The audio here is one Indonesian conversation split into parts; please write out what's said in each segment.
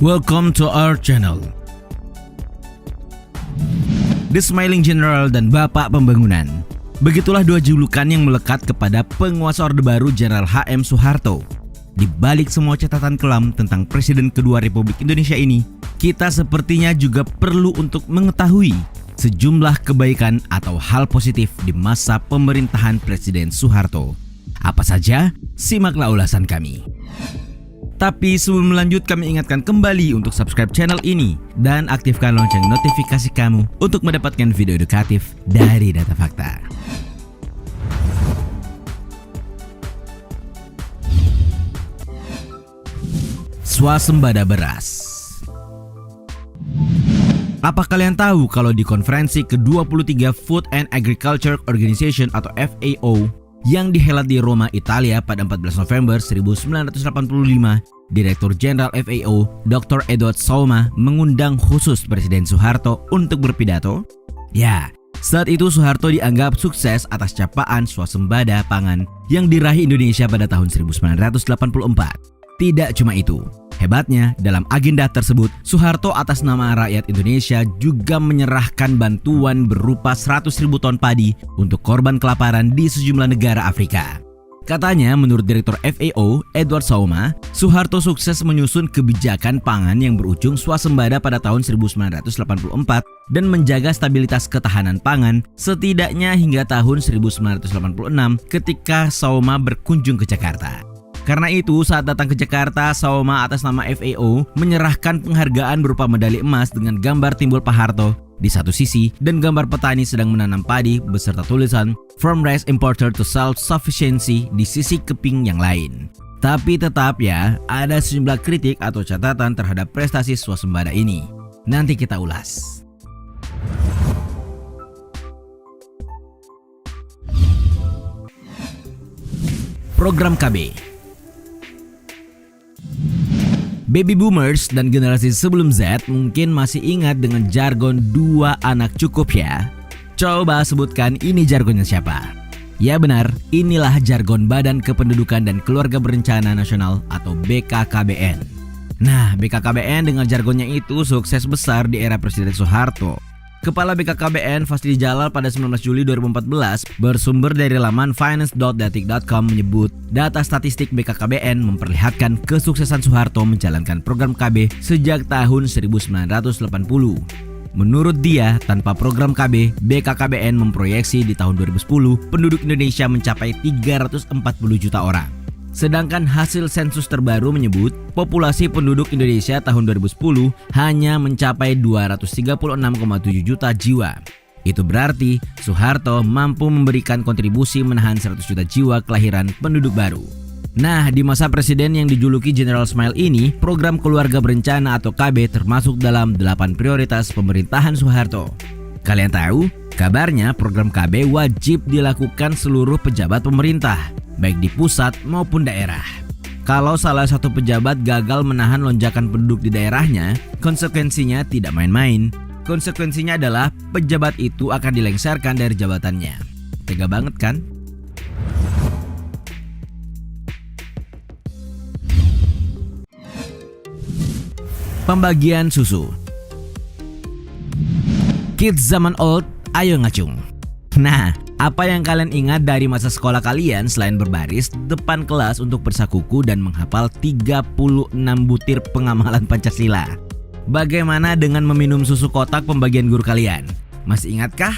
Welcome to our channel. The Smiling General dan Bapak Pembangunan. Begitulah dua julukan yang melekat kepada penguasa Orde Baru Jenderal H.M. Soeharto. Di balik semua catatan kelam tentang Presiden kedua Republik Indonesia ini, kita sepertinya juga perlu untuk mengetahui sejumlah kebaikan atau hal positif di masa pemerintahan Presiden Soeharto. Apa saja? Simaklah ulasan kami. Tapi sebelum lanjut, kami ingatkan kembali untuk subscribe channel ini dan aktifkan lonceng notifikasi kamu untuk mendapatkan video edukatif dari Data Fakta. Swasembada beras. Apa kalian tahu kalau di konferensi ke-23 Food and Agriculture Organization atau FAO yang dihelat di Roma, Italia pada 14 November 1985, Direktur Jenderal FAO Dr. Edward Salma mengundang khusus Presiden Soeharto untuk berpidato? Ya, saat itu Soeharto dianggap sukses atas capaian swasembada pangan yang diraih Indonesia pada tahun 1984. Tidak cuma itu, hebatnya dalam agenda tersebut Soeharto atas nama rakyat Indonesia juga menyerahkan bantuan berupa 100.000 ton padi untuk korban kelaparan di sejumlah negara Afrika. Katanya menurut Direktur FAO Edward Salma, Soeharto sukses menyusun kebijakan pangan yang berujung swasembada pada tahun 1984 dan menjaga stabilitas ketahanan pangan setidaknya hingga tahun 1986 ketika Salma berkunjung ke Jakarta. Karena itu saat datang ke Jakarta, Salma atas nama FAO menyerahkan penghargaan berupa medali emas dengan gambar timbul Pak Harto di satu sisi dan gambar petani sedang menanam padi beserta tulisan From Rice Importer to Self-Sufficiency di sisi keping yang lain. Tapi tetap ya, ada sejumlah kritik atau catatan terhadap prestasi swasembada ini. Nanti kita ulas. Program KB. Baby boomers dan generasi sebelum Z mungkin masih ingat dengan jargon dua anak cukup ya. Coba sebutkan ini jargonnya siapa? Ya benar, inilah jargon Badan Kependudukan dan Keluarga Berencana Nasional atau BKKBN. Nah, BKKBN dengan jargonnya itu sukses besar di era Presiden Soeharto. Kepala BKKBN Fasli Jalal pada 19 Juli 2014 bersumber dari laman finance.detik.com menyebut data statistik BKKBN memperlihatkan kesuksesan Soeharto menjalankan program KB sejak tahun 1980. Menurut dia, tanpa program KB, BKKBN memproyeksi di tahun 2010 penduduk Indonesia mencapai 340 juta orang. Sedangkan hasil sensus terbaru menyebut populasi penduduk Indonesia tahun 2010 hanya mencapai 236,7 juta jiwa. Itu berarti Soeharto mampu memberikan kontribusi menahan 100 juta jiwa kelahiran penduduk baru. Nah, di masa presiden yang dijuluki General Smile ini, program keluarga berencana atau KB termasuk dalam 8 prioritas pemerintahan Soeharto. Kalian tahu, kabarnya program KB wajib dilakukan seluruh pejabat pemerintah, baik di pusat maupun daerah. Kalau salah satu pejabat gagal menahan lonjakan penduduk di daerahnya, konsekuensinya tidak main-main. Konsekuensinya adalah pejabat itu akan dilengsarkan dari jabatannya. Tega banget kan? Pembagian susu. Kids zaman old, ayo ngacung. Nah, apa yang kalian ingat dari masa sekolah kalian selain berbaris depan kelas untuk bersakuku dan menghafal 36 butir pengamalan Pancasila? Bagaimana dengan meminum susu kotak pembagian guru kalian? Masih ingatkah?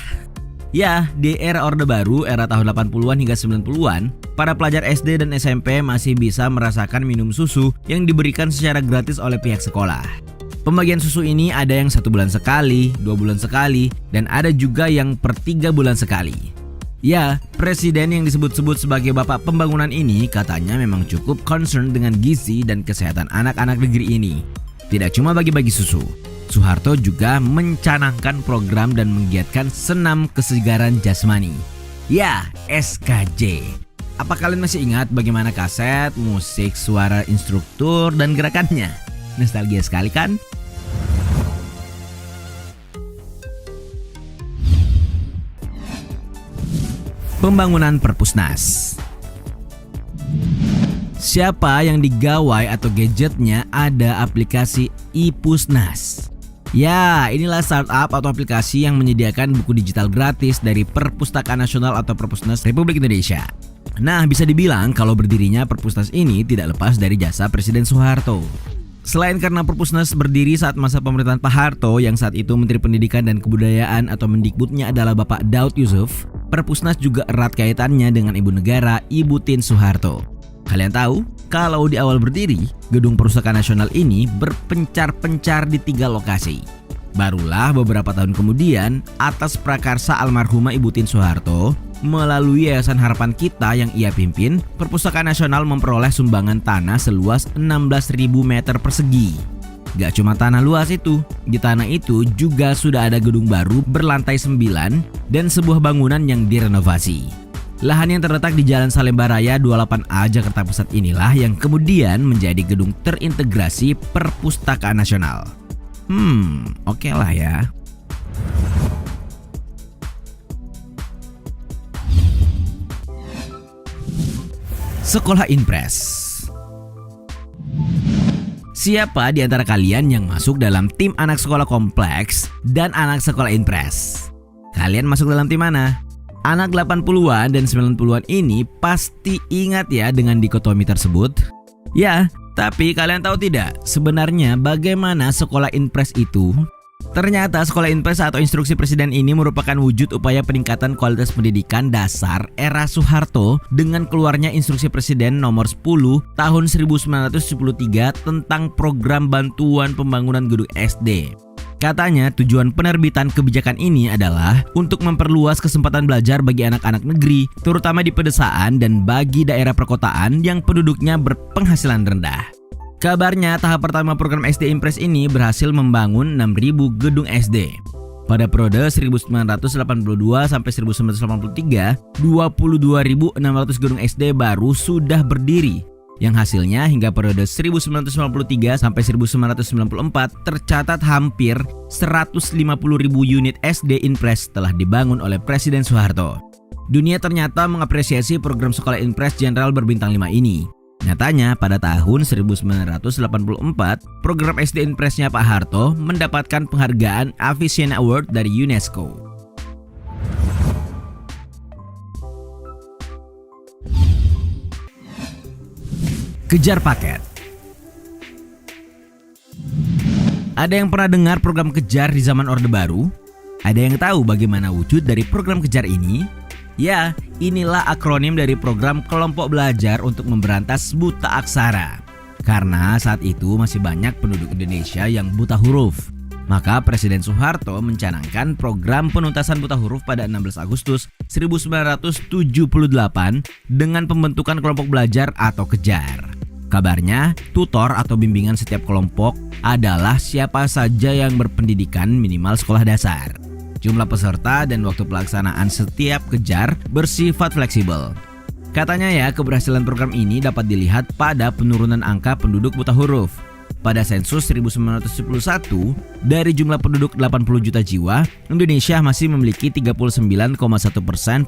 Ya, di era Orde Baru, era tahun 80-an hingga 90-an, para pelajar SD dan SMP masih bisa merasakan minum susu yang diberikan secara gratis oleh pihak sekolah. Pembagian susu ini ada yang 1 bulan sekali, 2 bulan sekali, dan ada juga yang per 3 bulan sekali. Ya, presiden yang disebut-sebut sebagai bapak pembangunan ini katanya memang cukup concern dengan gizi dan kesehatan anak-anak negeri ini. Tidak cuma bagi-bagi susu, Soeharto juga mencanangkan program dan menggiatkan senam kesegaran jasmani. Ya, SKJ. Apa kalian masih ingat bagaimana kaset, musik, suara instruktur, dan gerakannya? Nostalgia sekali kan? Pembangunan Perpusnas. Siapa yang digawai atau gadgetnya ada aplikasi iPusnas. Ya, inilah startup atau aplikasi yang menyediakan buku digital gratis dari Perpustakaan Nasional atau Perpusnas Republik Indonesia. Nah, bisa dibilang kalau berdirinya Perpusnas ini tidak lepas dari jasa Presiden Soeharto. Selain karena Perpusnas berdiri saat masa pemerintahan Pak Harto yang saat itu Menteri Pendidikan dan Kebudayaan atau Mendikbudnya adalah Bapak Daud Yusuf, Perpusnas juga erat kaitannya dengan Ibu Negara Ibu Tien Soeharto. Kalian tahu, kalau di awal berdiri, Gedung Perpustakaan Nasional ini berpencar-pencar di 3 lokasi. Barulah beberapa tahun kemudian, atas prakarsa almarhumah Ibu Tien Soeharto, melalui Yayasan Harapan Kita yang ia pimpin, Perpustakaan Nasional memperoleh sumbangan tanah seluas 16.000 meter persegi. Gak cuma tanah luas itu, di tanah itu juga sudah ada gedung baru berlantai 9 dan sebuah bangunan yang direnovasi. Lahan yang terletak di Jalan Salemba Raya 28A Jakarta Pusat inilah yang kemudian menjadi gedung terintegrasi Perpustakaan Nasional. Oke lah ya. Sekolah Inpres. Siapa di antara kalian yang masuk dalam tim anak sekolah kompleks dan anak sekolah Inpres? Kalian masuk dalam tim mana? Anak 80-an dan 90-an ini pasti ingat ya dengan dikotomi tersebut. Ya, tapi kalian tahu tidak sebenarnya bagaimana sekolah Inpres itu? Ternyata sekolah Inpres atau instruksi presiden ini merupakan wujud upaya peningkatan kualitas pendidikan dasar era Soeharto dengan keluarnya instruksi presiden nomor 10 tahun 1973 tentang program bantuan pembangunan gedung SD. Katanya tujuan penerbitan kebijakan ini adalah untuk memperluas kesempatan belajar bagi anak-anak negeri, terutama di pedesaan dan bagi daerah perkotaan yang penduduknya berpenghasilan rendah. Kabarnya tahap pertama program SD Inpres ini berhasil membangun 6.000 gedung SD. Pada periode 1982 sampai 1983, 22.600 gedung SD baru sudah berdiri. Yang hasilnya hingga periode 1993 sampai 1994 tercatat hampir 150.000 unit SD Inpres telah dibangun oleh Presiden Soeharto. Dunia ternyata mengapresiasi program sekolah Inpres Jenderal berbintang 5 ini. Nyatanya pada tahun 1984, program SD Inpresnya Pak Harto mendapatkan penghargaan Avicenna Award dari UNESCO. Kejar paket. Ada yang pernah dengar program Kejar di zaman Orde Baru? Ada yang tahu bagaimana wujud dari program Kejar ini? Ya, inilah akronim dari program kelompok belajar untuk memberantas buta aksara. Karena saat itu masih banyak penduduk Indonesia yang buta huruf. Maka Presiden Soeharto mencanangkan program penuntasan buta huruf pada 16 Agustus 1978 dengan pembentukan kelompok belajar atau Kejar. Kabarnya, tutor atau bimbingan setiap kelompok adalah siapa saja yang berpendidikan minimal sekolah dasar. Jumlah peserta dan waktu pelaksanaan setiap Kejar bersifat fleksibel. Katanya ya, keberhasilan program ini dapat dilihat pada penurunan angka penduduk buta huruf. Pada sensus 1971, dari jumlah penduduk 80 juta jiwa, Indonesia masih memiliki 39,1%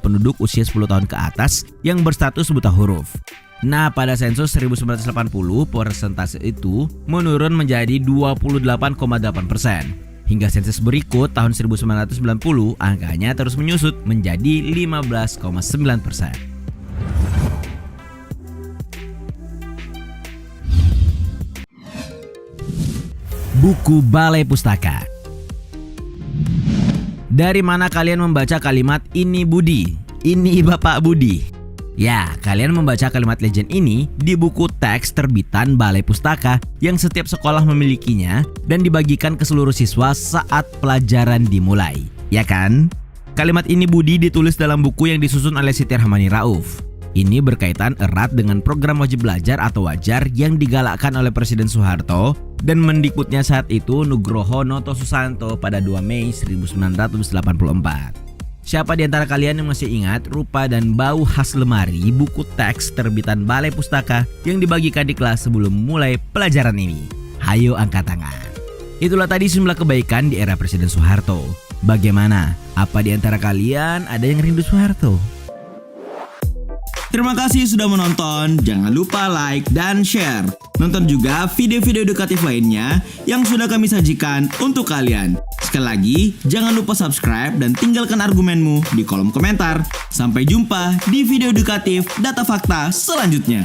penduduk usia 10 tahun ke atas yang berstatus buta huruf. Nah, pada sensus 1980, persentase itu menurun menjadi 28,8%. Hingga sensus berikut tahun 1990, angkanya terus menyusut menjadi 15,9%. Buku Balai Pustaka. Dari mana kalian membaca kalimat "ini Budi, ini Bapak Budi"? Ya, kalian membaca kalimat legend ini di buku teks terbitan Balai Pustaka yang setiap sekolah memilikinya dan dibagikan ke seluruh siswa saat pelajaran dimulai. Ya kan? Kalimat "ini Budi" ditulis dalam buku yang disusun oleh Siti Rahmani Rauf. Ini berkaitan erat dengan program wajib belajar atau wajar yang digalakkan oleh Presiden Soeharto dan Mendikbudnya saat itu Nugroho Noto Susanto pada 2 Mei 1984. Siapa di antara kalian yang masih ingat rupa dan bau khas lemari buku teks terbitan Balai Pustaka yang dibagikan di kelas sebelum mulai pelajaran ini? Hayo angkat tangan. Itulah tadi sejumlah kebaikan di era Presiden Soeharto. Bagaimana? Apa di antara kalian ada yang rindu Soeharto? Terima kasih sudah menonton, jangan lupa like dan share. Nonton juga video-video edukatif lainnya yang sudah kami sajikan untuk kalian. Sekali lagi, jangan lupa subscribe dan tinggalkan argumenmu di kolom komentar. Sampai jumpa di video edukatif data fakta selanjutnya.